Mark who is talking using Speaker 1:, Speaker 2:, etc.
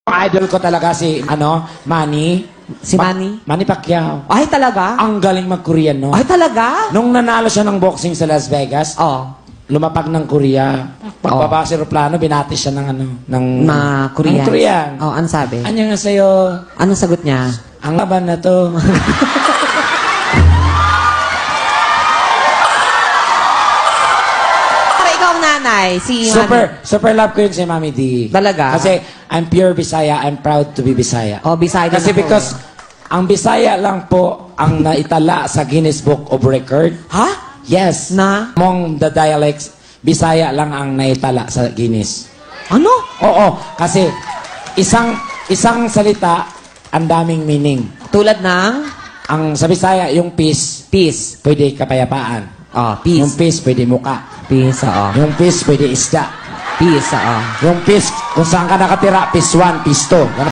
Speaker 1: Idol ko talaga si, Manny.
Speaker 2: Si Manny?
Speaker 1: Manny Pacquiao.
Speaker 2: Ay, talaga?
Speaker 1: Ang galing mag-Korean, no?
Speaker 2: Ay, talaga?
Speaker 1: Nung nanalo siya ng boxing sa Las Vegas, lumapag ng Korea. Pagbaba sa aeroplano, binati siya ng
Speaker 2: Korean.
Speaker 1: Ng Korean.
Speaker 2: Oh, ano sabi?
Speaker 1: Anya nga sa'yo?
Speaker 2: Anong sagot niya?
Speaker 1: Ang laban na to.
Speaker 2: Para ikaw ang nanay, si
Speaker 1: Super love ko yun si Mami D.
Speaker 2: Talaga?
Speaker 1: Kasi I'm pure Bisaya. I'm proud to be Bisaya.
Speaker 2: Oh, Bisaya.
Speaker 1: Kasi because ang Bisaya lang po ang naitala sa Guinness Book of Record.
Speaker 2: Ha?
Speaker 1: Yes.
Speaker 2: Na?
Speaker 1: Among the dialects, Bisaya lang ang naitala sa Guinness.
Speaker 2: Ano?
Speaker 1: Oo, kasi isang salita, ang daming meaning.
Speaker 2: Tulad ng?
Speaker 1: Ang sa Bisaya, yung peace.
Speaker 2: Peace.
Speaker 1: Pwede kapayapaan.
Speaker 2: Oh, peace.
Speaker 1: Yung peace, pwede muka.
Speaker 2: Peace,
Speaker 1: Yung peace, pwede isda.
Speaker 2: Peace,
Speaker 1: Yung peace, kung saan ka nakatira, peace 1, peace 2.